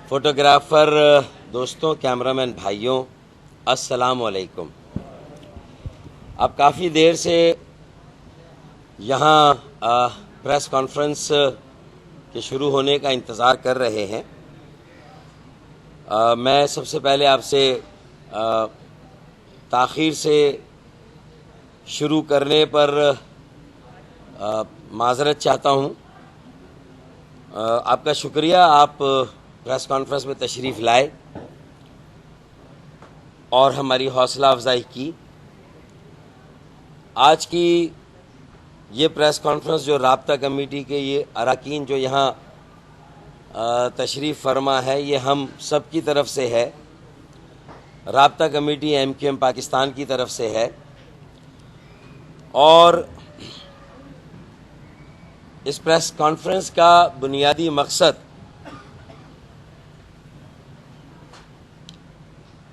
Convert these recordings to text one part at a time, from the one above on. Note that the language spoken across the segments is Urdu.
فوٹوگرافر دوستوں، کیمرامین بھائیوں، السلام علیکم۔ آپ کافی دیر سے یہاں پریس کانفرنس کے شروع ہونے کا انتظار کر رہے ہیں۔ میں سب سے پہلے آپ سے تاخیر سے شروع کرنے پر معذرت چاہتا ہوں۔ آپ کا شکریہ، آپ پریس کانفرنس میں تشریف لائے اور ہماری حوصلہ افزائی کی۔ آج کی یہ پریس کانفرنس جو رابطہ کمیٹی کے یہ اراکین جو یہاں تشریف فرما ہے، یہ ہم سب کی طرف سے ہے، رابطہ کمیٹی MQM پاکستان کی طرف سے ہے، اور اس پریس کانفرنس کا بنیادی مقصد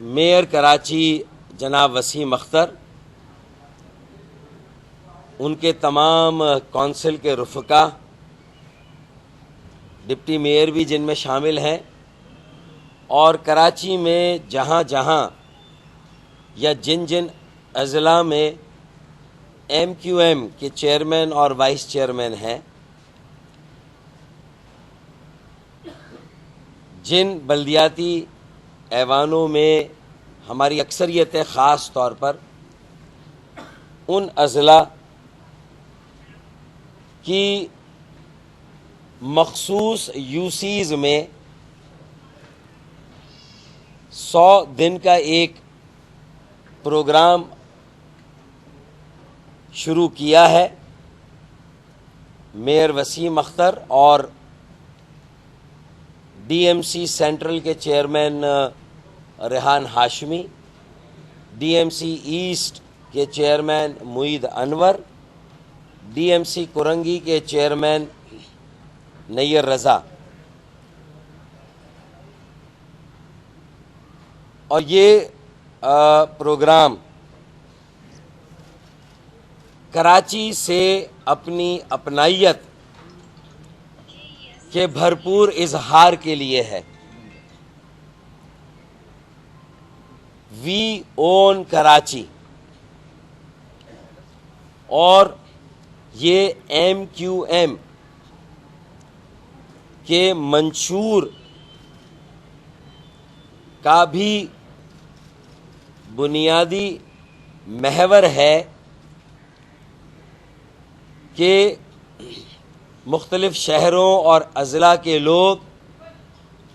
میئر کراچی جناب وسیم اختر، ان کے تمام کونسل کے رفقا، ڈپٹی میئر بھی جن میں شامل ہیں، اور کراچی میں جہاں جہاں یا جن جن اضلاع میں MQM کے چیئرمین اور وائس چیئرمین ہیں، جن بلدیاتی ایوانوں میں ہماری اکثریت ہے، خاص طور پر ان اضلاع کی مخصوص UCs میں 100 دن کا ایک پروگرام شروع کیا ہے۔ میئر وسیم اختر اور DMC سینٹرل کے chairman Rehan Hashmi, DMC east کے چیئرمین معید انور، DMC کرنگی کے چیئرمین نیر رضا، اور یہ پروگرام کراچی سے اپنی اپنائیت کے بھرپور اظہار کے لیے ہے۔ وی اون کراچی، اور یہ MQM کے منشور کا بھی بنیادی محور ہے کہ مختلف شہروں اور اضلاع کے لوگ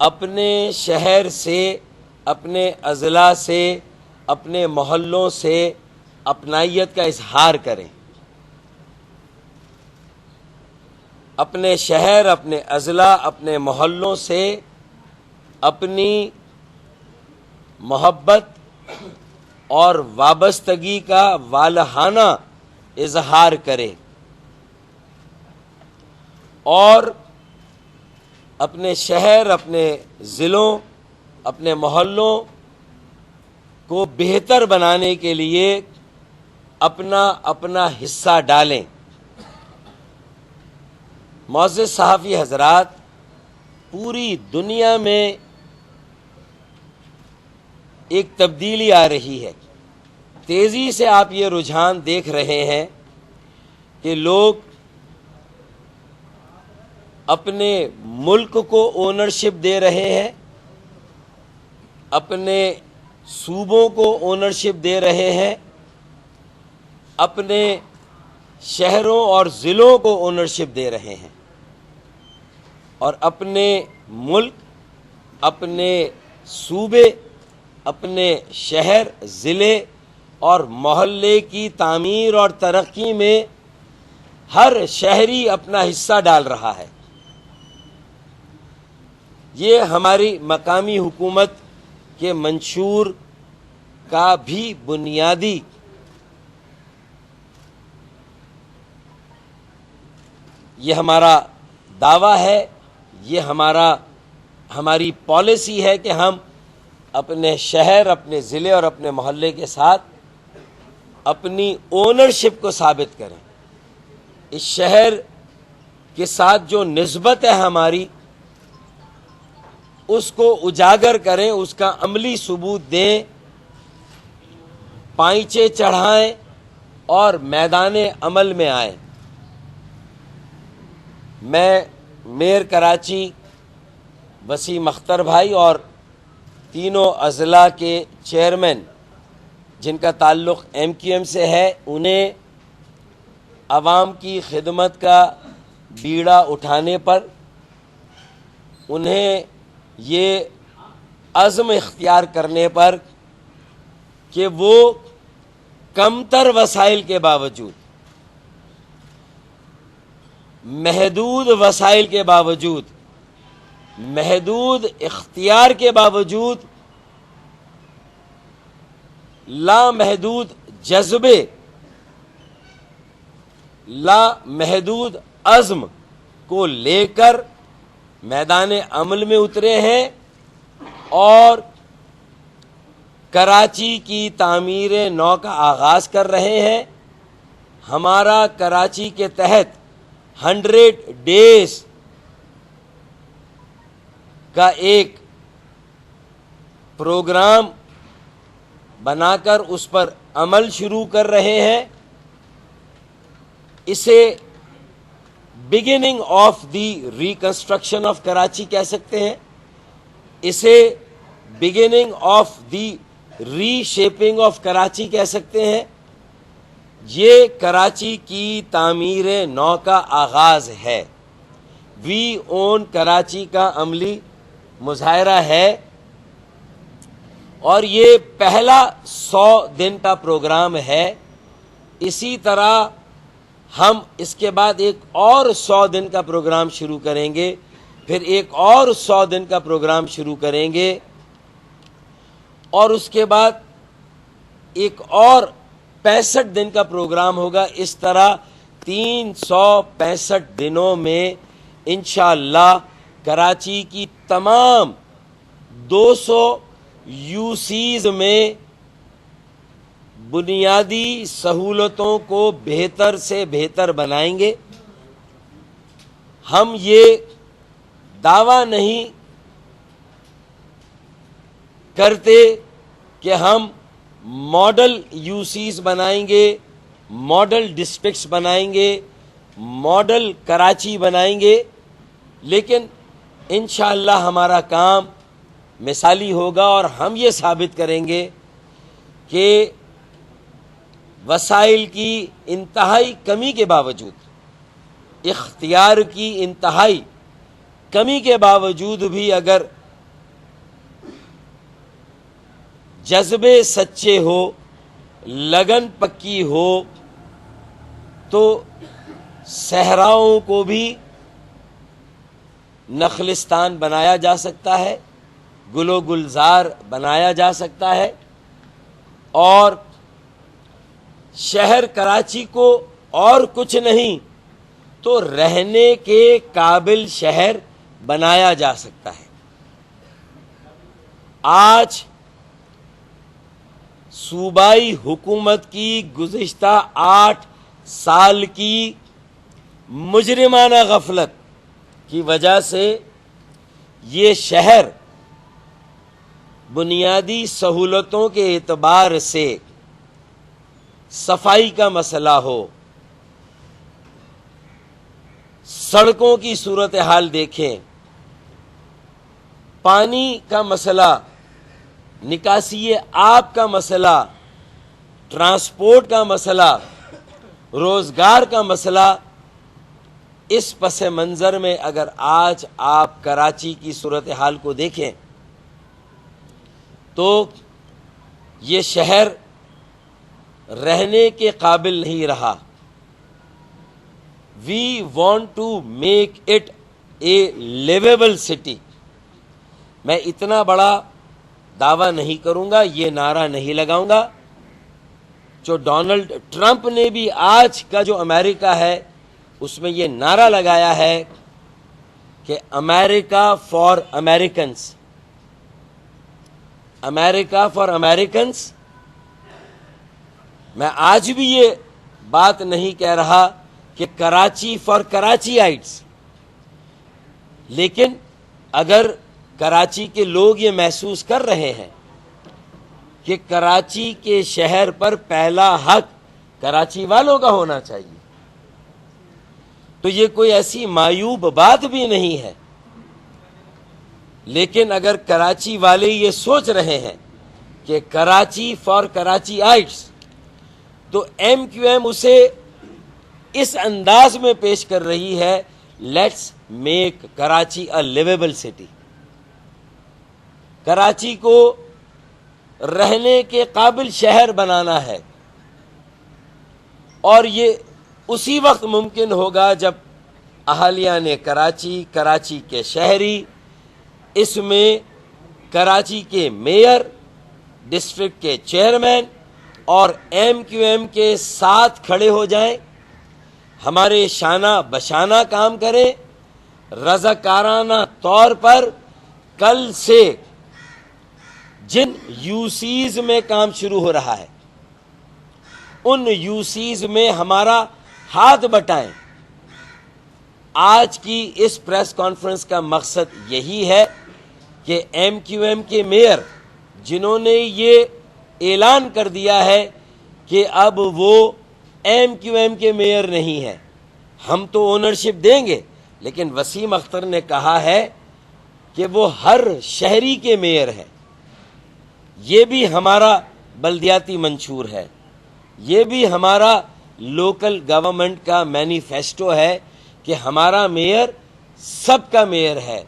اپنے شہر سے، اپنے اضلاع سے، اپنے محلوں سے اپنائیت کا اظہار کریں، اپنے شہر، اپنے اضلاع، اپنے محلوں سے اپنی محبت اور وابستگی کا والہانہ اظہار کریں، اور اپنے شہر، اپنے ضلعوں، اپنے محلوں کو بہتر بنانے کے لیے اپنا حصہ ڈالیں۔ معزز صحافی حضرات، پوری دنیا میں ایک تبدیلی آ رہی ہے۔ تیزی سے آپ یہ رجحان دیکھ رہے ہیں کہ لوگ اپنے ملک کو اونرشپ دے رہے ہیں، اپنے صوبوں کو اونرشپ دے رہے ہیں، اپنے شہروں اور ضلعوں کو اونرشپ دے رہے ہیں، اور اپنے ملک، اپنے صوبے، اپنے شہر، ضلع اور محلے کی تعمیر اور ترقی میں ہر شہری اپنا حصہ ڈال رہا ہے۔ یہ ہماری مقامی حکومت کے منشور کا بھی بنیادی یہ ہمارا دعویٰ ہے، یہ ہماری پالیسی ہے کہ ہم اپنے شہر، اپنے ضلع اور اپنے محلے کے ساتھ اپنی اونرشپ کو ثابت کریں۔ اس شہر کے ساتھ جو نسبت ہے ہماری، اس کو اجاگر کریں، اس کا عملی ثبوت دیں، پائچے چڑھائیں اور میدان عمل میں آئیں۔ میں میئر کراچی وسیم اختر بھائی اور تینوں اضلاع کے چیئرمین جن کا تعلق ایم کیو ایم سے ہے، انہیں عوام کی خدمت کا بیڑا اٹھانے پر، انہیں یہ عزم اختیار کرنے پر کہ وہ کمتر وسائل کے باوجود، محدود وسائل کے باوجود، محدود اختیار کے باوجود، لامحدود جذبے، لامحدود عزم کو لے کر میدان عمل میں اترے ہیں اور کراچی کی تعمیر نو کا آغاز کر رہے ہیں۔ ہمارا کراچی کے تحت 100 ڈیز کا ایک پروگرام بنا کر اس پر عمل شروع کر رہے ہیں۔ اسے beginning of the reconstruction of Karachi کہہ سکتے ہیں، اسے beginning of the reshaping of Karachi کہہ سکتے ہیں۔ یہ کراچی کی تعمیر نو کا آغاز ہے۔ وی اون کراچی کا عملی مظاہرہ ہے اور یہ پہلا 100 دن کا پروگرام ہے۔ اسی طرح ہم اس کے بعد ایک اور 100 دن کا پروگرام شروع کریں گے، پھر ایک اور 100 دن کا پروگرام شروع کریں گے اور اس کے بعد ایک اور 65 دن کا پروگرام ہوگا۔ اس طرح 365 دنوں میں انشاءاللہ کراچی کی تمام 200 یو سیز میں بنیادی سہولتوں کو بہتر سے بہتر بنائیں گے۔ ہم یہ دعویٰ نہیں کرتے کہ ہم ماڈل یو سیز بنائیں گے، ماڈل ڈسٹرکٹس بنائیں گے، ماڈل کراچی بنائیں گے، لیکن انشاءاللہ ہمارا کام مثالی ہوگا اور ہم یہ ثابت کریں گے کہ وسائل کی انتہائی کمی کے باوجود، اختیار کی انتہائی کمی کے باوجود بھی اگر جذبے سچے ہو، لگن پکی ہو، تو صحراؤں کو بھی نخلستان بنایا جا سکتا ہے، گل و گلزار بنایا جا سکتا ہے اور شہر کراچی کو اور کچھ نہیں تو رہنے کے قابل شہر بنایا جا سکتا ہے۔ آج صوبائی حکومت کی گزشتہ 8 سال کی مجرمانہ غفلت کی وجہ سے یہ شہر بنیادی سہولتوں کے اعتبار سے، صفائی کا مسئلہ ہو، سڑکوں کی صورتحال دیکھیں، پانی کا مسئلہ، نکاسی آب کا مسئلہ، ٹرانسپورٹ کا مسئلہ، روزگار کا مسئلہ، اس پس منظر میں اگر آج آپ کراچی کی صورتحال کو دیکھیں تو یہ شہر رہنے کے قابل نہیں رہا۔ We want to make it a livable city. میں اتنا بڑا دعویٰ نہیں کروں گا، یہ نعرہ نہیں لگاؤں گا جو ڈونلڈ ٹرمپ نے بھی آج کا جو امریکہ ہے اس میں یہ نعرہ لگایا ہے کہ America for Americans, America for Americans. میں آج بھی یہ بات نہیں کہہ رہا کہ کراچی فار کراچی آئٹس، لیکن اگر کراچی کے لوگ یہ محسوس کر رہے ہیں کہ کراچی کے شہر پر پہلا حق کراچی والوں کا ہونا چاہیے، تو یہ کوئی ایسی معیوب بات بھی نہیں ہے۔ لیکن اگر کراچی والے یہ سوچ رہے ہیں کہ کراچی فار کراچی آئٹس، تو ایم کیو ایم اسے اس انداز میں پیش کر رہی ہے، let's make Karachi a livable city, Karachi کو رہنے کے قابل شہر بنانا ہے۔ اور یہ اسی وقت ممکن ہوگا جب اہالیان کراچی، کراچی کے شہری، اس میں کراچی کے میئر، ڈسٹرکٹ کے چیئرمین اور ایم کیو ایم کے ساتھ کھڑے ہو جائیں، ہمارے شانہ بشانہ کام کریں، رضاکارانہ طور پر کل سے جن یوسیز میں کام شروع ہو رہا ہے ان یوسیز میں ہمارا ہاتھ بٹائیں۔ آج کی اس پریس کانفرنس کا مقصد یہی ہے کہ ایم کیو ایم کے میئر جنہوں نے یہ اعلان کر دیا ہے کہ اب وہ ایم کیو ایم کے میئر نہیں ہیں، ہم تو اونرشپ دیں گے، لیکن وسیم اختر نے کہا ہے کہ وہ ہر شہری کے میئر ہیں۔ یہ بھی ہمارا بلدیاتی منشور ہے، یہ بھی ہمارا لوکل گورنمنٹ کا مینیفیسٹو ہے کہ ہمارا میئر سب کا میئر ہے۔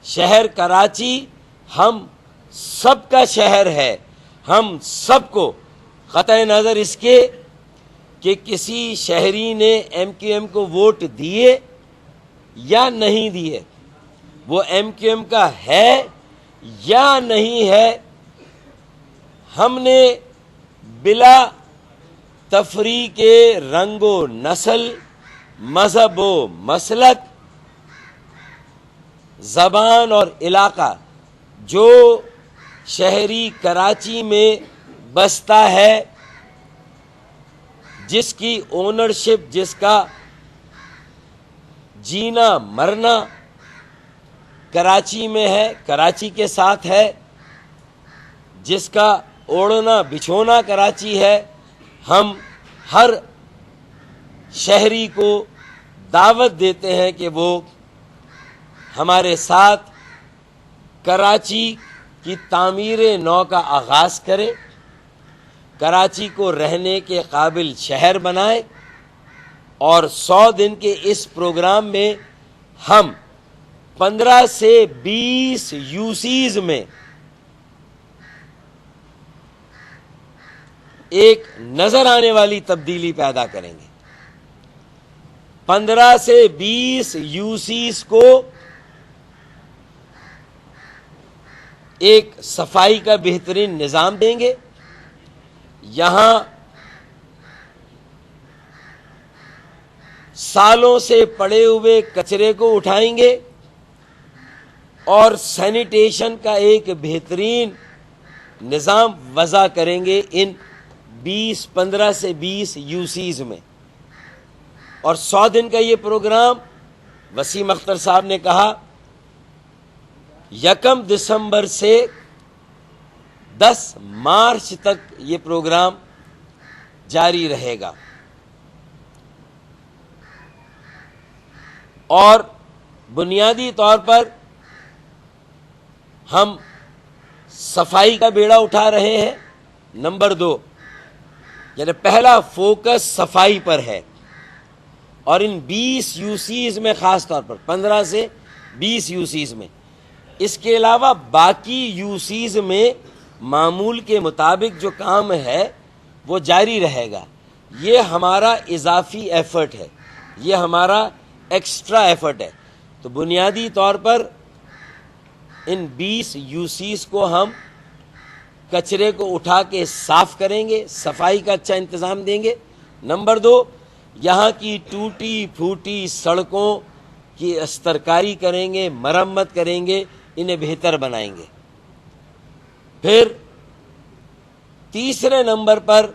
شہر کراچی ہم سب کا شہر ہے، ہم سب کو، قطع نظر اس کے کہ کسی شہری نے ایم کیو ایم کو ووٹ دیے یا نہیں دیے، وہ ایم کیو ایم کا ہے یا نہیں ہے، ہم نے بلا تفریق رنگ و نسل، مذہب و مسلک، زبان اور علاقہ، جو شہری کراچی میں بستا ہے، جس کی اونرشپ، جس کا جینا مرنا کراچی میں ہے، کراچی کے ساتھ ہے، جس کا اوڑھنا بچھونا کراچی ہے، ہم ہر شہری کو دعوت دیتے ہیں کہ وہ ہمارے ساتھ کراچی کی تعمیر نو کا آغاز کرے، کراچی کو رہنے کے قابل شہر بنائے، اور 100 دن کے اس پروگرام میں ہم 15 سے 20 یوسیز میں ایک نظر آنے والی تبدیلی پیدا کریں گے۔ 15 سے 20 یوسیز کو ایک صفائی کا بہترین نظام دیں گے، یہاں سالوں سے پڑے ہوئے کچرے کو اٹھائیں گے اور سینیٹیشن کا ایک بہترین نظام وضع کریں گے ان 15 سے 20 یوسیز میں۔ اور 100 دن کا یہ پروگرام، وسیم اختر صاحب نے کہا، 1 دسمبر سے 10 مارچ تک یہ پروگرام جاری رہے گا، اور بنیادی طور پر ہم صفائی کا بیڑا اٹھا رہے ہیں۔ نمبر 2، یعنی پہلا فوکس صفائی پر ہے، اور ان 20 یوسیز میں، خاص طور پر 15 سے 20 یوسیز میں، اس کے علاوہ باقی یوسیز میں معمول کے مطابق جو کام ہے وہ جاری رہے گا۔ یہ ہمارا اضافی ایفرٹ ہے، یہ ہمارا ایکسٹرا ایفرٹ ہے۔ تو بنیادی طور پر ان 20 یوسیز کو ہم کچرے کو اٹھا کے صاف کریں گے، صفائی کا اچھا انتظام دیں گے۔ نمبر 2، یہاں کی ٹوٹی پھوٹی سڑکوں کی استرکاری کریں گے، مرمت کریں گے، انہیں بہتر بنائیں گے۔ پھر تیسرے نمبر پر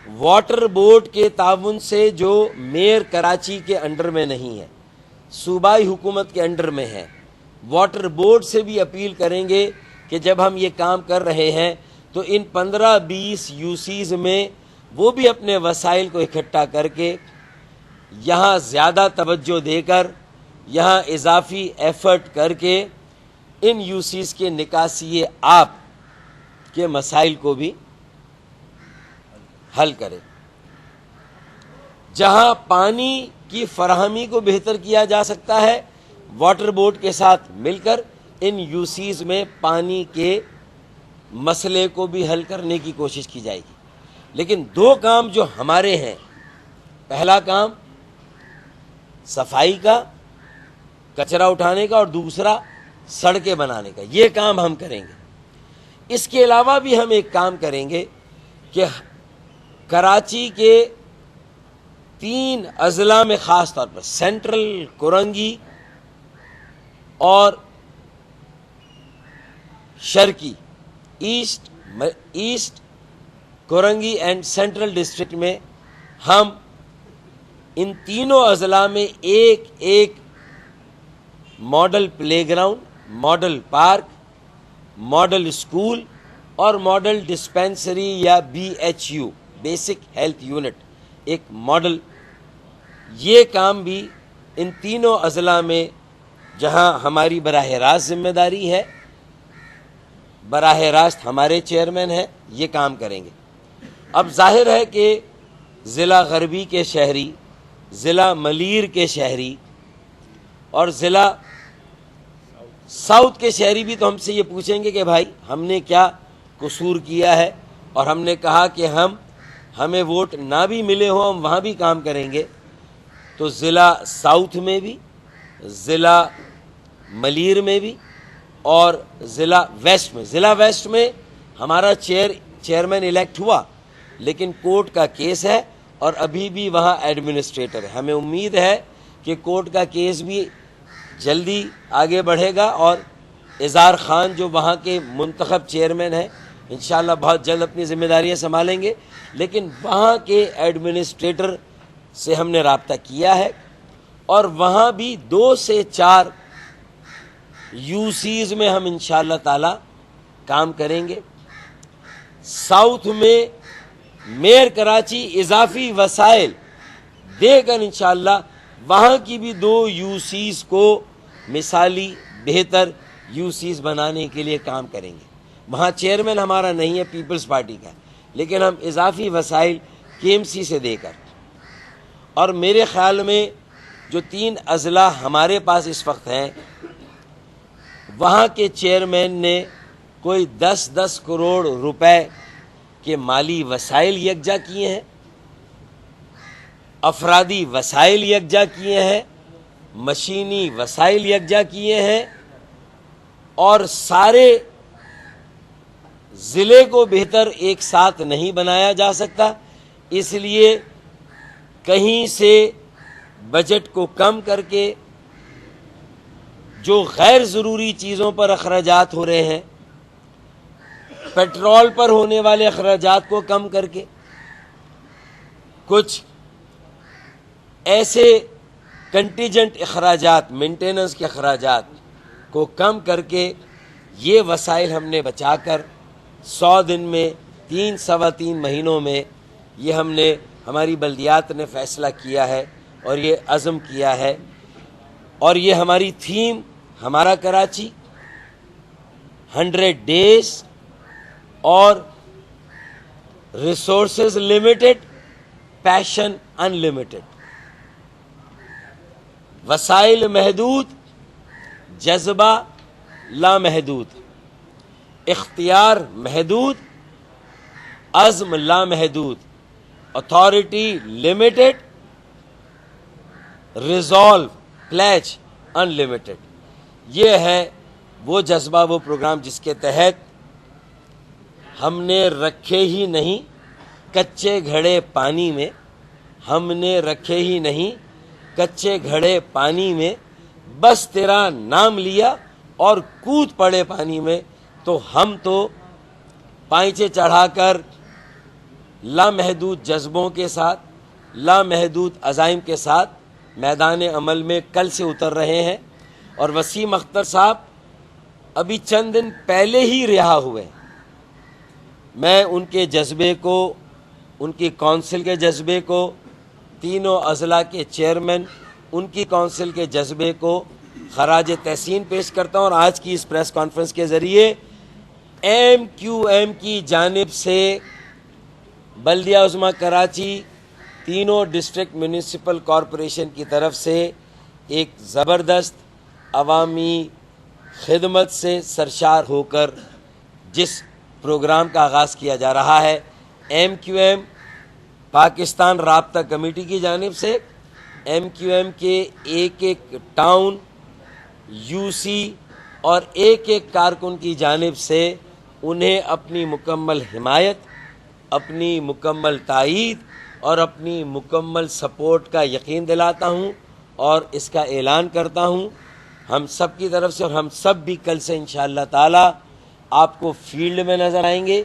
واٹر بورڈ کے تعاون سے، جو میئر کراچی کے انڈر میں نہیں ہے، صوبائی حکومت کے انڈر میں ہے، واٹر بورڈ سے بھی اپیل کریں گے کہ جب ہم یہ کام کر رہے ہیں تو ان 15-20 یوسیز میں وہ بھی اپنے وسائل کو اکٹھا کر کے یہاں زیادہ توجہ دے کر یہاں اضافی ایفرٹ کر کے ان یوسیز کے نکاسی آب کے مسائل کو بھی حل کرے. جہاں پانی کی فراہمی کو بہتر کیا جا سکتا ہے واٹر بورڈ کے ساتھ مل کر ان یوسیز میں پانی کے مسئلے کو بھی حل کرنے کی کوشش کی جائے گی. لیکن دو کام جو ہمارے ہیں، پہلا کام صفائی کا، کچرا اٹھانے کا، اور دوسرا سڑکیں بنانے کا، یہ کام ہم کریں گے. اس کے علاوہ بھی ہم ایک کام کریں گے کہ کراچی کے 3 اضلاع میں خاص طور پر سینٹرل، کورنگی اور شرقی، east Korangi and central district میں ہم ان تینوں اضلاع میں ایک model playground, model park, model school اور ماڈل ڈسپینسری یا BHU بیسک ہیلتھ یونٹ ایک ماڈل، یہ کام بھی ان تینوں اضلاع میں جہاں ہماری براہ راست ذمہ داری ہے، براہ راست ہمارے چیئرمین ہیں، یہ کام کریں گے. اب ظاہر ہے کہ ضلع غربی کے شہری، ضلع ملیر کے شہری اور ضلع ساؤتھ کے شہری بھی تو ہم سے یہ پوچھیں گے کہ بھائی ہم نے کیا قصور کیا ہے، اور ہم نے کہا کہ ہمیں ووٹ نہ بھی ملے ہوں ہم وہاں بھی کام کریں گے. تو ضلع ساؤتھ میں بھی، ضلع ملیر میں بھی اور ضلع ویسٹ میں ہمارا چیئرمین الیکٹ ہوا، لیکن کورٹ کا کیس ہے اور ابھی بھی وہاں ایڈمنسٹریٹر ہے. ہمیں امید ہے کہ کورٹ کا کیس بھی جلدی آگے بڑھے گا اور اظہار خان جو وہاں کے منتخب چیئرمین ہیں انشاءاللہ بہت جلد اپنی ذمہ داریاں سنبھالیں گے. لیکن وہاں کے ایڈمنسٹریٹر سے ہم نے رابطہ کیا ہے اور وہاں بھی 2 سے 4 یوسیز میں ہم انشاءاللہ تعالی کام کریں گے. ساؤتھ میں میئر کراچی اضافی وسائل دے کر انشاءاللہ وہاں کی بھی 2 یوسیز کو مثالی بہتر یوسیز بنانے کے لیے کام کریں گے. وہاں چیئرمین ہمارا نہیں ہے، پیپلز پارٹی کا، لیکن ہم اضافی وسائل KMC سے دے کر، اور میرے خیال میں جو 3 اضلاع ہمارے پاس اس وقت ہیں وہاں کے چیئرمین نے کوئی 10 کروڑ روپے کے مالی وسائل یکجا کیے ہیں، افرادی وسائل یکجا کیے ہیں، مشینی وسائل یکجا کیے ہیں، اور سارے ضلع کو بہتر ایک ساتھ نہیں بنایا جا سکتا، اس لیے کہیں سے بجٹ کو کم کر کے جو غیر ضروری چیزوں پر اخراجات ہو رہے ہیں، پیٹرول پر ہونے والے اخراجات کو کم کر کے، کچھ ایسے کنٹیجنٹ اخراجات، مینٹیننس کے اخراجات کو کم کر کے یہ وسائل ہم نے بچا کر 100 دن میں 3-3.25 مہینوں میں یہ ہم نے، ہماری بلدیات نے فیصلہ کیا ہے اور یہ عزم کیا ہے، اور یہ ہماری تھیم، ہمارا کراچی 100 days اور ریسورسز لمیٹڈ، پیشن انلمیٹڈ. وسائل محدود، جذبہ لامحدود، اختیار محدود، عزم لامحدود، authority limited, resolve pledge unlimited. یہ ہے وہ جذبہ، وہ پروگرام جس کے تحت ہم نے رکھے ہی نہیں کچے گھڑے پانی میں، ہم نے رکھے ہی نہیں کچے گھڑے پانی میں، بس تیرا نام لیا اور کود پڑے پانی میں. تو ہم تو پائچے چڑھا کر لامحدود جذبوں کے ساتھ، لامحدود عزائم کے ساتھ میدان عمل میں کل سے اتر رہے ہیں، اور وسیم اختر صاحب ابھی چند دن پہلے ہی رہا ہوئے. میں ان کے جذبے کو، ان کی کونسل کے جذبے کو، تینوں اضلاع کے چیئرمین ان کی کونسل کے جذبے کو خراج تحسین پیش کرتا ہوں. اور آج کی اس پریس کانفرنس کے ذریعے ایم کیو ایم کی جانب سے بلدیہ عظمیٰ کراچی تینوں ڈسٹرکٹ میونسپل کارپوریشن کی طرف سے ایک زبردست عوامی خدمت سے سرشار ہو کر جس پروگرام کا آغاز کیا جا رہا ہے، ایم کیو ایم پاکستان رابطہ کمیٹی کی جانب سے ایم کیو ایم کے ایک ایک ٹاؤن، یو سی اور ایک ایک کارکن کی جانب سے انہیں اپنی مکمل حمایت، اپنی مکمل تائید اور اپنی مکمل سپورٹ کا یقین دلاتا ہوں اور اس کا اعلان کرتا ہوں ہم سب کی طرف سے. اور ہم سب بھی کل سے انشاءاللہ تعالی آپ کو فیلڈ میں نظر آئیں گے،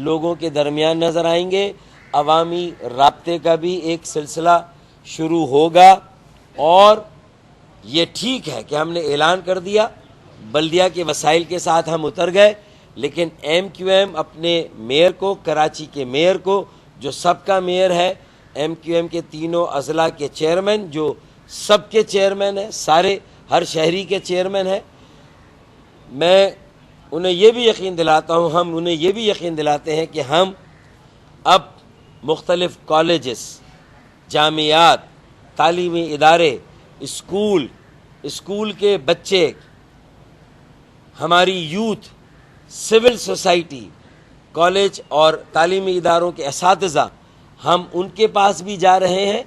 لوگوں کے درمیان نظر آئیں گے. عوامی رابطے کا بھی ایک سلسلہ شروع ہوگا. اور یہ ٹھیک ہے کہ ہم نے اعلان کر دیا، بلدیہ کے وسائل کے ساتھ ہم اتر گئے، لیکن ایم کیو ایم اپنے میئر کو، کراچی کے میئر کو جو سب کا میئر ہے، ایم کیو ایم کے تینوں اضلاع کے چیئرمین جو سب کے چیئرمین ہیں، سارے ہر شہری کے چیئرمین ہیں، میں انہیں یہ بھی یقین دلاتا ہوں، ہم انہیں یہ بھی یقین دلاتے ہیں کہ ہم اب مختلف کالجز، جامعات، تعلیمی ادارے، اسکول کے بچے، ہماری یوتھ، سول سوسائٹی، کالج اور تعلیمی اداروں کے اساتذہ، ہم ان کے پاس بھی جا رہے ہیں.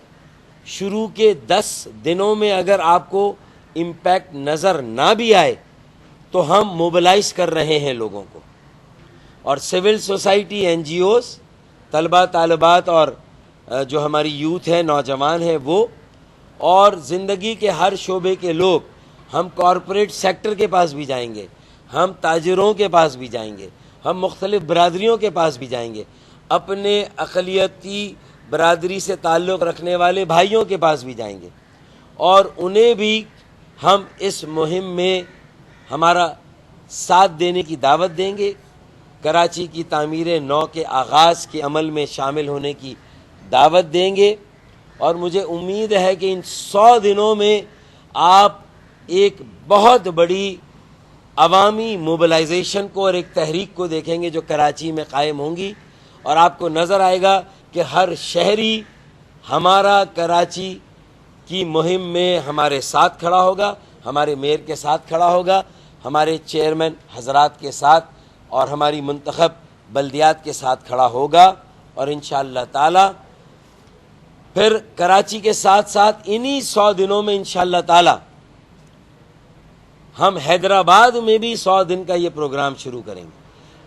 شروع کے 10 دنوں میں اگر آپ کو امپیکٹ نظر نہ بھی آئے تو ہم موبلائز کر رہے ہیں لوگوں کو. اور civil society, NGOs, طلباء طالبات اور جو ہماری یوتھ ہے، نوجوان ہیں وہ، اور زندگی کے ہر شعبے کے لوگ، ہم کارپوریٹ سیکٹر کے پاس بھی جائیں گے، ہم تاجروں کے پاس بھی جائیں گے، ہم مختلف برادریوں کے پاس بھی جائیں گے، اپنے اقلیتی برادری سے تعلق رکھنے والے بھائیوں کے پاس بھی جائیں گے، اور انہیں بھی ہم اس مہم میں ہمارا ساتھ دینے کی دعوت دیں گے. کراچی کی تعمیر نو کے آغاز کے عمل میں شامل ہونے کی دعوت دیں گے. اور مجھے امید ہے کہ ان 100 دنوں میں آپ ایک بہت بڑی عوامی موبلائزیشن کو اور ایک تحریک کو دیکھیں گے جو کراچی میں قائم ہوں گی، اور آپ کو نظر آئے گا کہ ہر شہری ہمارا کراچی کی مہم میں ہمارے ساتھ کھڑا ہوگا، ہمارے میئر کے ساتھ کھڑا ہوگا، ہمارے چیئرمین حضرات کے ساتھ اور ہماری منتخب بلدیات کے ساتھ کھڑا ہوگا. اور انشاءاللہ تعالی پھر کراچی کے ساتھ ساتھ انہی 100 دنوں میں انشاءاللہ تعالی ہم حیدرآباد میں بھی 100 دن کا یہ پروگرام شروع کریں گے.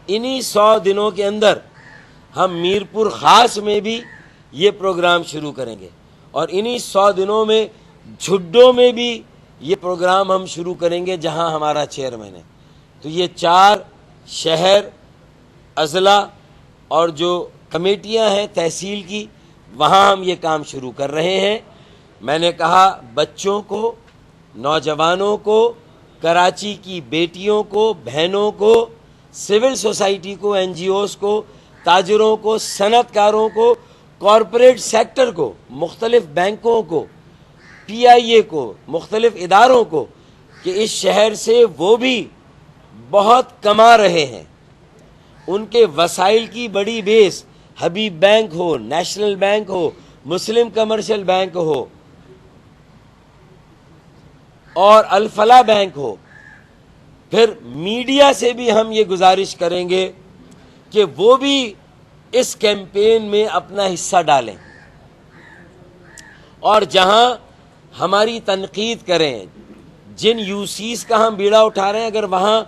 انہی 100 دنوں کے اندر ہم میرپور خاص میں بھی یہ پروگرام شروع کریں گے، اور انہی 100 دنوں میں جھڈوں میں بھی یہ پروگرام ہم شروع کریں گے جہاں ہمارا چیئرمین ہے. تو یہ 4 شہر، اضلاع اور جو کمیٹیاں ہیں تحصیل کی، وہاں ہم یہ کام شروع کر رہے ہیں. میں نے کہا بچوں کو، نوجوانوں کو، کراچی کی بیٹیوں کو، بہنوں کو، سول سوسائٹی کو، این جی اوز کو، تاجروں کو، صنعت کاروں کو، کارپوریٹ سیکٹر کو، مختلف بینکوں کو، پی آئی اے کو، مختلف اداروں کو، کہ اس شہر سے وہ بھی بہت کما رہے ہیں. ان کے وسائل کی بڑی بیس حبیب بینک ہو، نیشنل بینک ہو، مسلم کمرشل بینک ہو اور الفلاح بینک ہو. پھر میڈیا سے بھی ہم یہ گزارش کریں گے کہ وہ بھی اس کیمپین میں اپنا حصہ ڈالیں، اور جہاں ہماری تنقید کریں، جن یو سیز کا ہم بیڑا اٹھا رہے ہیں، اگر وہاں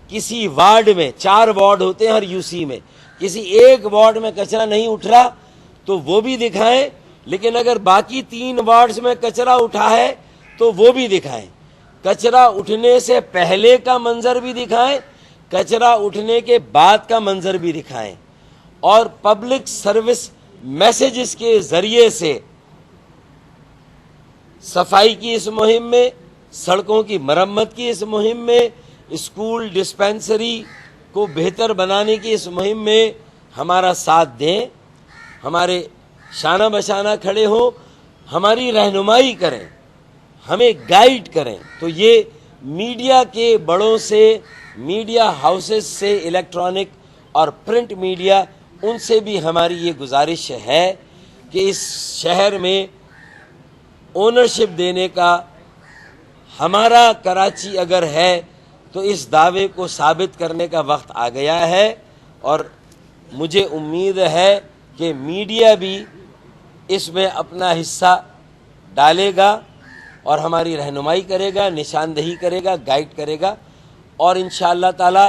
کسی وارڈ میں 4 وارڈ ہوتے ہیں ہر یو سی میں، کسی ایک وارڈ میں کچرا نہیں اٹھ رہا تو وہ بھی دکھائیں، لیکن اگر باقی 3 وارڈز میں کچرا اٹھا ہے تو وہ بھی دکھائیں. کچرا اٹھنے سے پہلے کا منظر بھی دکھائیں، کچرا اٹھنے کے بعد کا منظر بھی دکھائیں، اور پبلک سروس میسیجز کے ذریعے سے صفائی کی اس مہم میں، سڑکوں کی مرمت کی اس مہم میں، اسکول ڈسپینسری کو بہتر بنانے کی اس مہم میں ہمارا ساتھ دیں، ہمارے شانہ بشانہ کھڑے ہوں، ہماری رہنمائی کریں، ہمیں گائیڈ کریں۔ تو یہ میڈیا کے بڑوں سے، میڈیا ہاؤسز سے، الیکٹرانک اور پرنٹ میڈیا، ان سے بھی ہماری یہ گزارش ہے کہ اس شہر میں اونرشپ دینے کا ہمارا کراچی اگر ہے تو اس دعوے کو ثابت کرنے کا وقت آ گیا ہے، اور مجھے امید ہے کہ میڈیا بھی اس میں اپنا حصہ ڈالے گا اور ہماری رہنمائی کرے گا، نشاندہی کرے گا، گائیڈ کرے گا، اور انشاءاللہ تعالی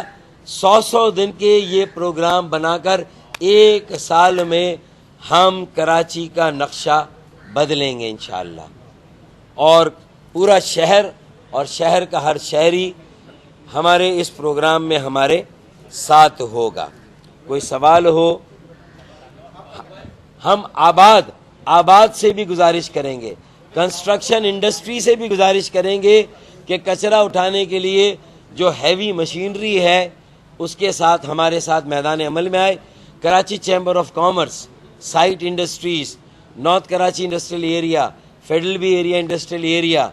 100 دن کے یہ پروگرام بنا کر 1 سال میں ہم کراچی کا نقشہ بدلیں گے انشاءاللہ، اور پورا شہر اور شہر کا ہر شہری ہمارے اس پروگرام میں ہمارے ساتھ ہوگا۔ کوئی سوال ہو؟ ہم آباد سے بھی گزارش کریں گے، کنسٹرکشن انڈسٹری سے بھی گزارش کریں گے کہ کچرا اٹھانے کے لیے جو ہیوی مشینری ہے اس کے ساتھ ہمارے ساتھ میدان عمل میں آئے۔ Karachi chamber of commerce, site industries, north Karachi industrial area, federal B area industrial area,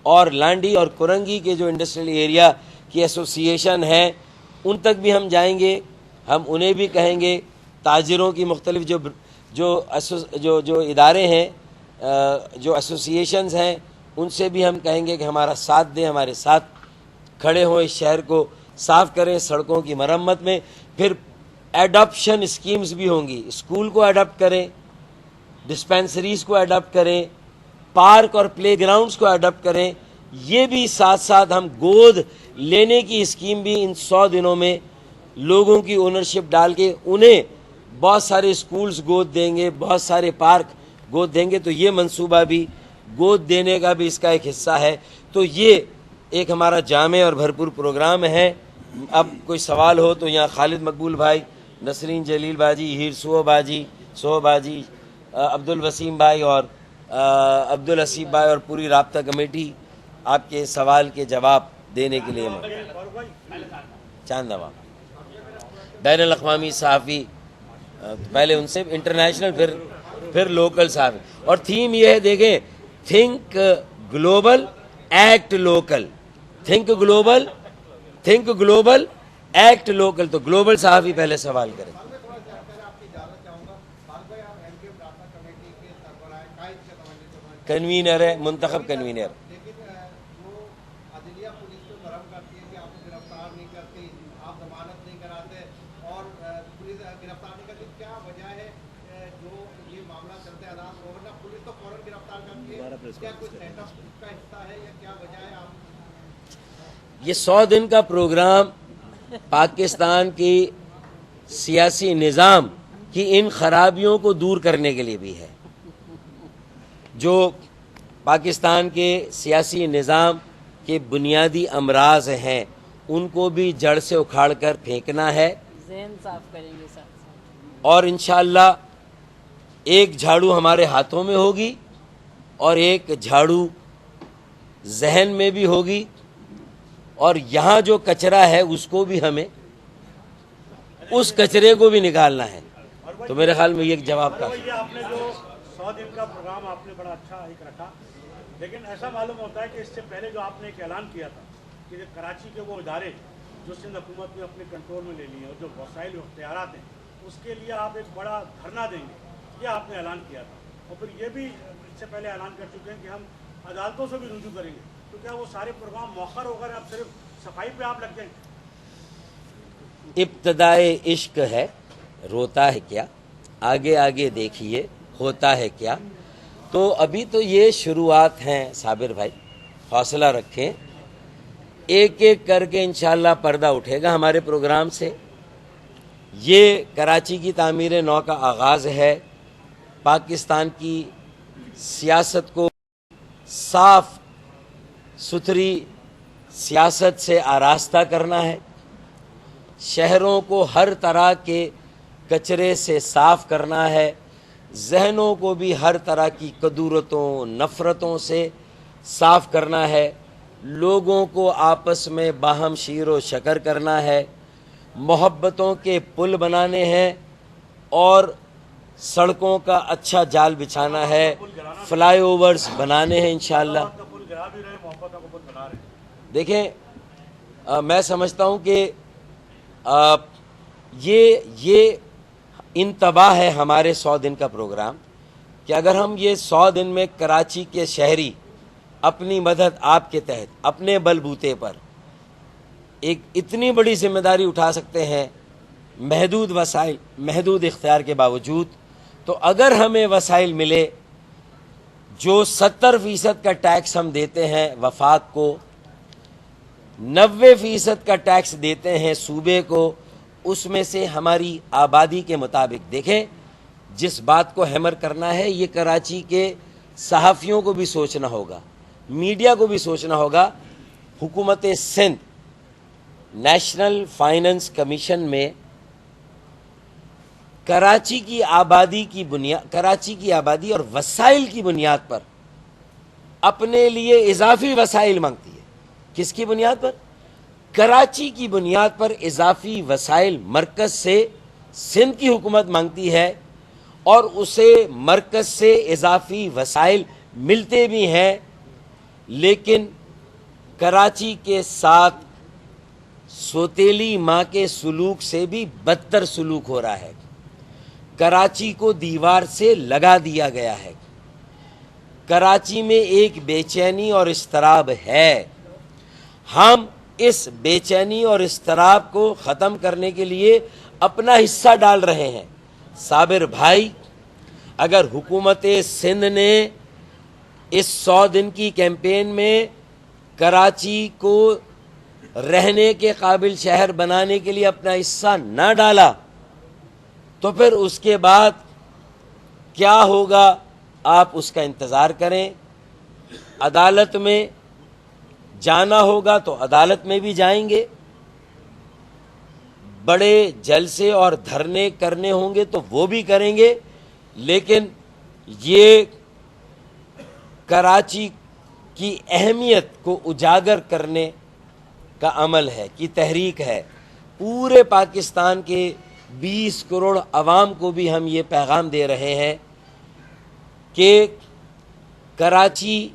اور لانڈی اور کرنگی کے جو انڈسٹریل ایریا کی ایسوسیشن ہے، ان تک بھی ہم جائیں گے۔ ہم انہیں بھی کہیں گے، تاجروں کی مختلف جو ادارے ہیں، جو ایسوسیشنز ہیں، ان سے بھی ہم کہیں گے کہ ہمارا ساتھ دیں، ہمارے ساتھ کھڑے ہوں، اس شہر کو صاف کریں، سڑکوں کی مرمت میں۔ پھر ایڈاپشن اسکیمز بھی ہوں گی، اسکول کو ایڈاپٹ کریں، ڈسپینسریز کو ایڈاپٹ کریں، پارک اور پلے گراؤنڈز کو ایڈاپٹ کریں۔ یہ بھی ساتھ ساتھ ہم گود لینے کی اسکیم بھی ان 100 دنوں میں لوگوں کی اونرشپ ڈال کے انہیں بہت سارے اسکولز گود دیں گے، بہت سارے پارک گود دیں گے۔ تو یہ منصوبہ بھی گود دینے کا بھی اس کا ایک حصہ ہے۔ تو یہ ایک ہمارا جامع اور بھرپور پروگرام ہے۔ اب کوئی سوال ہو تو یہاں خالد مقبول بھائی، نسرین جلیل باجی، ہیر سوہ باجی، عبد الوسیم بھائی اور عبد الحسیب بھائی اور پوری رابطہ کمیٹی آپ کے سوال کے جواب دینے کے لیے چاند نواب بین الاقوامی صحافی، پہلے ان سے انٹرنیشنل پھر لوکل صحافی، اور تھیم یہ ہے، دیکھیں، think global act local, think global act local. تو گلوبل صحافی پہلے سوال کریں۔ کنوینر ہے، منتخب کنوینر۔ یہ 100 دن کا پروگرام پاکستان کی سیاسی نظام کی ان خرابیوں کو دور کرنے کے لیے بھی ہے۔ جو پاکستان کے سیاسی نظام کے بنیادی امراض ہیں ان کو بھی جڑ سے اکھاڑ کر پھینکنا ہے، ذہن صاف کریں گے ساتھ، اور انشاءاللہ ایک جھاڑو ہمارے ہاتھوں میں ہوگی اور ایک جھاڑو ذہن میں بھی ہوگی، اور یہاں جو کچرا ہے اس کو بھی ہمیں اس کچرے کو بھی نکالنا ہے۔ تو میرے خیال میں یہ ایک جواب کا یہ آپ نے جو 100 دن کا پروگرام آپ نے بڑا اچھا ایک رکھا، لیکن ایسا معلوم ہوتا ہے کہ اس سے پہلے جو آپ نے ایک اعلان کیا تھا کہ کراچی کے وہ ادارے جو سندھ حکومت نے اپنے کنٹرول میں لے لیے ہیں اور جو وسائل و اختیارات ہیں اس کے لیے آپ ایک بڑا دھرنا دیں گے، یہ آپ نے اعلان کیا تھا، اور پھر یہ بھی اس سے پہلے اعلان کر چکے ہیں کہ ہم عدالتوں سے بھی رجوع کریں گے۔ تو کیا وہ سارے پروگرام مؤخر ہو کر اب صرف صفائی پہ آپ لگ جائیں گے؟ ابتدائے عشق ہے، روتا ہے کیا، آگے آگے دیکھیے ہوتا ہے کیا۔ تو ابھی تو یہ شروعات ہیں صابر بھائی، حوصلہ رکھیں، ایک ایک کر کے انشاءاللہ پردہ اٹھے گا ہمارے پروگرام سے۔ یہ کراچی کی تعمیر نو کا آغاز ہے، پاکستان کی سیاست کو صاف ستھری سیاست سے آراستہ کرنا ہے، شہروں کو ہر طرح کے کچرے سے صاف کرنا ہے، ذہنوں کو بھی ہر طرح کی کدورتوں نفرتوں سے صاف کرنا ہے، لوگوں کو آپس میں باہم شیر و شکر کرنا ہے، محبتوں کے پل بنانے ہیں اور سڑکوں کا اچھا جال بچھانا ہے، فلائی اوورز بنانے ہیں انشاءاللہ۔ دیکھیں میں سمجھتا ہوں کہ یہ انتباہ ہے ہمارے 100 دن کا پروگرام کہ اگر ہم یہ 100 دن میں کراچی کے شہری اپنی مدد آپ کے تحت اپنے بل بوتے پر ایک اتنی بڑی ذمہ داری اٹھا سکتے ہیں محدود وسائل محدود اختیار کے باوجود، تو اگر ہمیں وسائل ملے، جو 70% کا ٹیکس ہم دیتے ہیں وفاق کو، 90% کا ٹیکس دیتے ہیں صوبے کو، اس میں سے ہماری آبادی کے مطابق دیکھیں جس بات کو ہیمر کرنا ہے، یہ کراچی کے صحافیوں کو بھی سوچنا ہوگا، میڈیا کو بھی سوچنا ہوگا۔ حکومت سندھ نیشنل فائننس کمیشن میں کراچی کی آبادی اور وسائل کی بنیاد پر اپنے لیے اضافی وسائل مانگتی ہے۔ کس کی بنیاد پر؟ کراچی کی بنیاد پر اضافی وسائل مرکز سے سندھ کی حکومت مانگتی ہے، اور اسے مرکز سے اضافی وسائل ملتے بھی ہیں، لیکن کراچی کے ساتھ سوتیلی ماں کے سلوک سے بھی بدتر سلوک ہو رہا ہے۔ کراچی کو دیوار سے لگا دیا گیا ہے۔ کراچی میں ایک بے چینی اور اضطراب ہے۔ ہم اس بے چینی اور اضطراب کو ختم کرنے کے لیے اپنا حصہ ڈال رہے ہیں۔ صابر بھائی، اگر حکومت سندھ نے اس 100 دن کی کیمپین میں کراچی کو رہنے کے قابل شہر بنانے کے لیے اپنا حصہ نہ ڈالا تو پھر اس کے بعد کیا ہوگا آپ اس کا انتظار کریں۔ عدالت میں جانا ہوگا تو عدالت میں بھی جائیں گے، بڑے جلسے اور دھرنے کرنے ہوں گے تو وہ بھی کریں گے، لیکن یہ کراچی کی اہمیت کو اجاگر کرنے کا عمل ہے، کی تحریک ہے۔ پورے پاکستان کے 20 کروڑ عوام کو بھی ہم یہ پیغام دے رہے ہیں کہ کراچی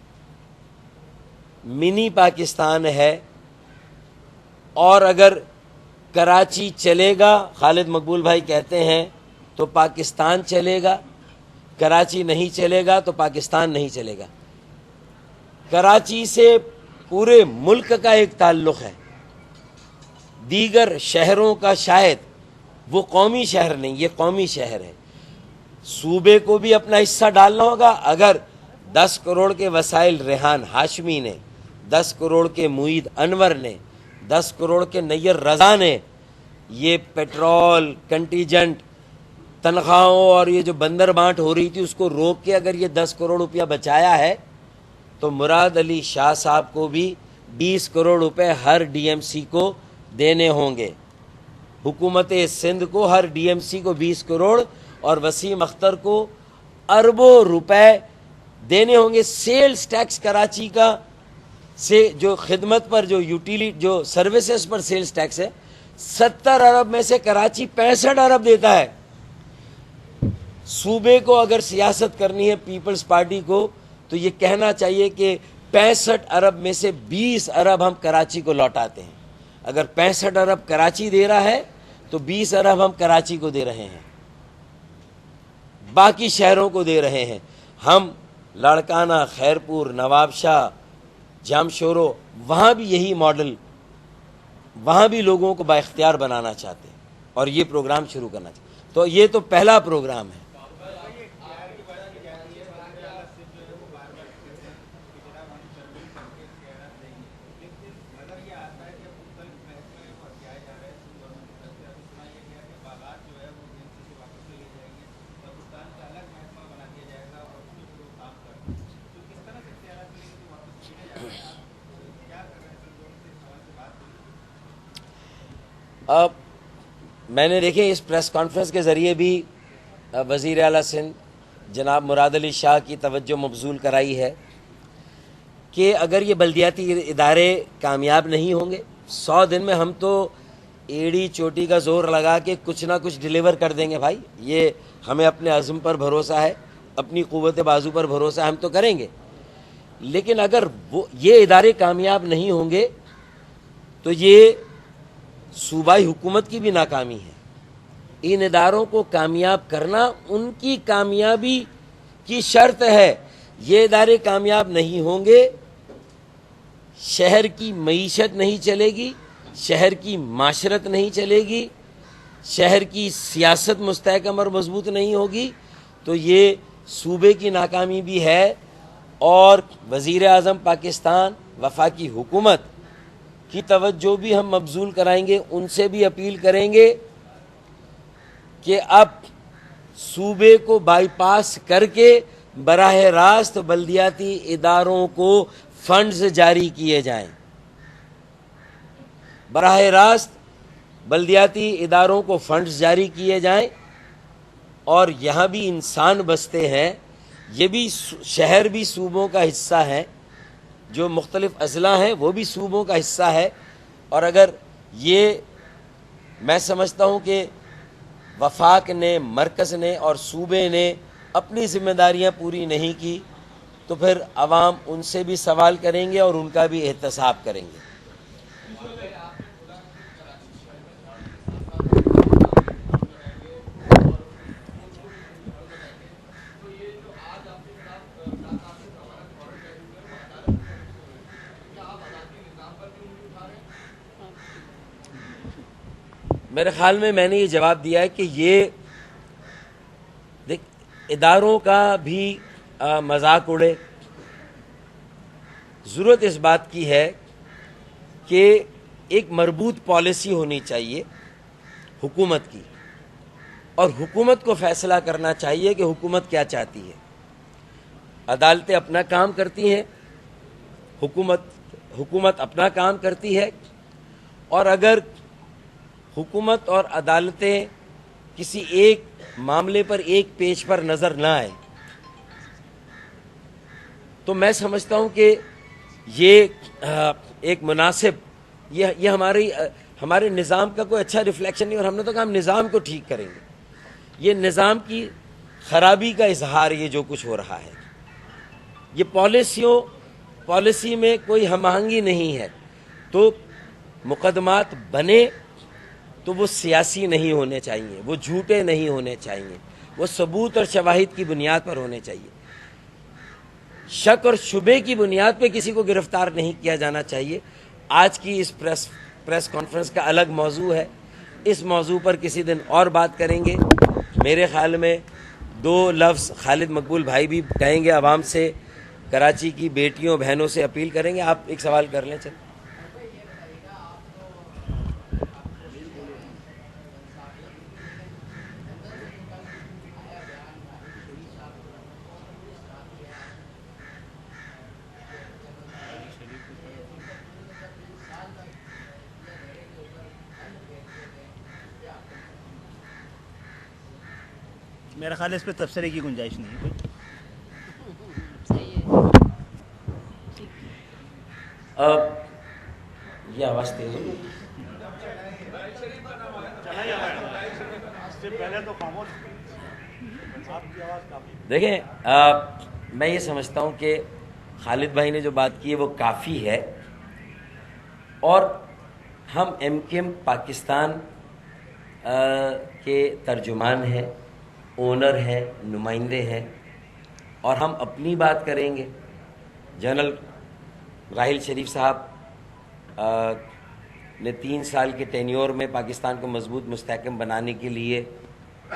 منی پاکستان ہے، اور اگر کراچی چلے گا، خالد مقبول بھائی کہتے ہیں، تو پاکستان چلے گا، کراچی نہیں چلے گا تو پاکستان نہیں چلے گا۔ کراچی سے پورے ملک کا ایک تعلق ہے، دیگر شہروں کا شاید، وہ قومی شہر نہیں، یہ قومی شہر ہے۔ صوبے کو بھی اپنا حصہ ڈالنا ہوگا۔ اگر 10 کروڑ کے وسائل ریحان ہاشمی نے، 10 کروڑ کے معید انور نے، 10 کروڑ کے نیر رضا نے یہ پیٹرول کنٹیجنٹ تنخواہوں اور یہ جو بندر بانٹ ہو رہی تھی اس کو روک کے اگر یہ 10 کروڑ روپیہ بچایا ہے، تو مراد علی شاہ صاحب کو بھی 20 کروڑ روپے ہر ڈی ایم سی کو دینے ہوں گے۔ حکومت سندھ کو ہر ڈی ایم سی کو 20 کروڑ اور وسیم اختر کو اربوں روپے دینے ہوں گے۔ سیلز ٹیکس کراچی کا سے جو خدمت پر جو سروسز پر سیلز ٹیکس ہے، 70 ارب میں سے کراچی 65 ارب دیتا ہے۔ صوبے کو اگر سیاست کرنی ہے پیپلز پارٹی کو، تو یہ کہنا چاہیے کہ 65 ارب میں سے 20 ارب ہم کراچی کو لوٹاتے ہیں۔ اگر 65 ارب کراچی دے رہا ہے تو 20 ارب ہم کراچی کو دے رہے ہیں، باقی شہروں کو دے رہے ہیں۔ ہم لاڑکانہ، خیرپور، نواب شاہ، جامشورو، وہاں بھی یہی ماڈل، وہاں بھی لوگوں کو بااختیار بنانا چاہتے ہیں اور یہ پروگرام شروع کرنا چاہتے ہیں۔ تو یہ تو پہلا پروگرام ہے۔ اب میں نے دیکھیں اس پریس کانفرنس کے ذریعے بھی وزیر اعلیٰ سندھ جناب مراد علی شاہ کی توجہ مبذول کرائی ہے کہ اگر یہ بلدیاتی ادارے کامیاب نہیں ہوں گے، 100 دن میں ہم تو ایڑی چوٹی کا زور لگا کے کچھ نہ کچھ ڈیلیور کر دیں گے بھائی، یہ ہمیں اپنے عزم پر بھروسہ ہے، اپنی قوت بازو پر بھروسہ ہے، ہم تو کریں گے. لیکن اگر یہ ادارے کامیاب نہیں ہوں گے تو یہ صوبائی حکومت کی بھی ناکامی ہے. ان اداروں کو کامیاب کرنا ان کی کامیابی کی شرط ہے. یہ ادارے کامیاب نہیں ہوں گے، شہر کی معیشت نہیں چلے گی، شہر کی معاشرت نہیں چلے گی، شہر کی سیاست مستحکم اور مضبوط نہیں ہوگی. تو یہ صوبے کی ناکامی بھی ہے، اور وزیر اعظم پاکستان، وفاقی حکومت کی توجہ بھی ہم مبذول کرائیں گے، ان سے بھی اپیل کریں گے کہ اب صوبے کو بائی پاس کر کے براہ راست بلدیاتی اداروں کو فنڈز جاری کیے جائیں. براہ راست بلدیاتی اداروں کو فنڈز جاری کیے جائیں، اور یہاں بھی انسان بستے ہیں، یہ بھی شہر بھی صوبوں کا حصہ ہے، جو مختلف اضلاع ہیں وہ بھی صوبوں کا حصہ ہے. اور اگر یہ میں سمجھتا ہوں کہ وفاق نے، مرکز نے اور صوبے نے اپنی ذمہ داریاں پوری نہیں کی تو پھر عوام ان سے بھی سوال کریں گے اور ان کا بھی احتساب کریں گے. میرے خیال میں نے یہ جواب دیا ہے کہ یہ اداروں کا بھی مذاق اڑے. ضرورت اس بات کی ہے کہ ایک مربوط پالیسی ہونی چاہیے حکومت کی، اور حکومت کو فیصلہ کرنا چاہیے کہ حکومت کیا چاہتی ہے. عدالتیں اپنا کام کرتی ہیں، حکومت اپنا کام کرتی ہے، اور اگر حکومت اور عدالتیں کسی ایک معاملے پر ایک پیج پر نظر نہ آئے تو میں سمجھتا ہوں کہ یہ ایک مناسب، یہ ہمارے نظام کا کوئی اچھا ریفلیکشن نہیں. اور ہم نے تو کہا ہم نظام کو ٹھیک کریں گے. یہ نظام کی خرابی کا اظہار یہ جو کچھ ہو رہا ہے، یہ پالیسی میں کوئی ہم آہنگی نہیں ہے. تو مقدمات بنے تو وہ سیاسی نہیں ہونے چاہیے، وہ جھوٹے نہیں ہونے چاہیے، وہ ثبوت اور شواہد کی بنیاد پر ہونے چاہیے. شک اور شبے کی بنیاد پہ کسی کو گرفتار نہیں کیا جانا چاہیے. آج کی اس پریس کانفرنس کا الگ موضوع ہے، اس موضوع پر کسی دن اور بات کریں گے. میرے خیال میں 2 لفظ خالد مقبول بھائی بھی کہیں گے، عوام سے، کراچی کی بیٹیوں بہنوں سے اپیل کریں گے. آپ ایک سوال کر لیں. چل میرا خیال ہے اس پہ تبصرے کی گنجائش نہیں ہے. صحیح ہے. اب یہ آواز تیز ہوگی. اس سے پہلے تو خاموش آپ کی آواز کافی. دیکھیں، میں یہ سمجھتا ہوں کہ خالد بھائی نے جو بات کی ہے وہ کافی ہے، اور ہم MKM پاکستان کے ترجمان ہیں، اونر ہیں، نمائندے ہیں، اور ہم اپنی بات کریں گے. جنرل راحیل شریف صاحب نے 3 سال کے ٹینیور میں پاکستان کو مضبوط مستحکم بنانے کے لیے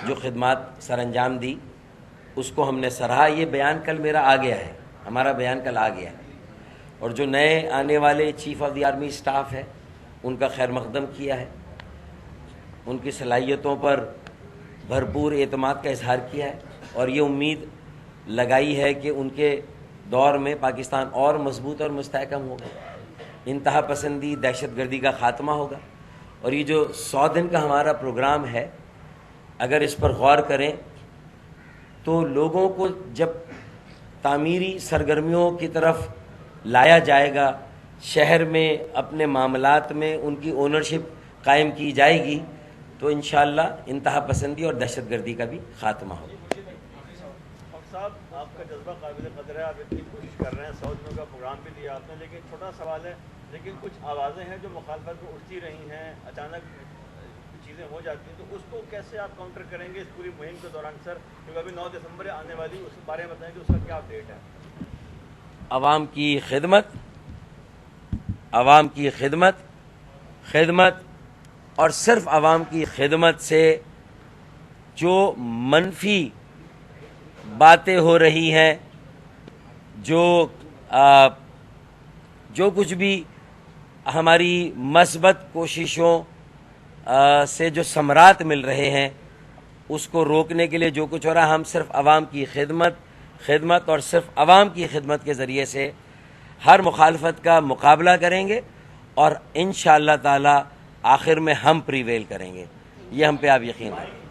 جو خدمات سر انجام دی اس کو ہم نے سراہا. یہ بیان کل میرا آ گیا ہے، ہمارا بیان کل آ گیا ہے. اور جو نئے آنے والے chief of the army staff ہے ان کا خیر مقدم کیا ہے، ان کی صلاحیتوں پر بھرپور اعتماد کا اظہار کیا ہے، اور یہ امید لگائی ہے کہ ان کے دور میں پاکستان اور مضبوط اور مستحکم ہوگا، انتہا پسندی، دہشت گردی کا خاتمہ ہوگا. اور یہ جو 100 دن کا ہمارا پروگرام ہے، اگر اس پر غور کریں تو لوگوں کو جب تعمیری سرگرمیوں کی طرف لایا جائے گا، شہر میں اپنے معاملات میں ان کی اونرشپ قائم کی جائے گی، تو انشاءاللہ انتہا پسندی اور دہشت گردی کا بھی خاتمہ ہوگا۔ صاحب آپ کا جذبہ قابل قدر ہے، آپ اتنی کوشش کر رہے ہیں، 100 دنوں کا پروگرام بھی دیا آپ نے، لیکن چھوٹا سوال ہے، لیکن کچھ آوازیں ہیں جو مخالفت کو اٹھتی رہی ہیں، اچانک چیزیں ہو جاتی ہیں، تو اس کو کیسے آپ کاؤنٹر کریں گے اس پوری مہم کے دوران سر؟ کیونکہ ابھی 9 دسمبر آنے والی، اس بارے میں بتائیں کہ اس کا کیا اپڈیٹ ہے؟ عوام کی خدمت، عوام کی خدمت اور صرف عوام کی خدمت سے جو منفی باتیں ہو رہی ہیں، جو کچھ بھی ہماری مثبت کوششوں سے جو ثمرات مل رہے ہیں، اس کو روکنے کے لیے جو کچھ ہو رہا ہے، ہم صرف عوام کی خدمت اور صرف عوام کی خدمت کے ذریعے سے ہر مخالفت کا مقابلہ کریں گے، اور انشاءاللہ تعالی آخر میں ہم پریویل کریں گے، یہ ہم پہ آپ یقین رکھیں۔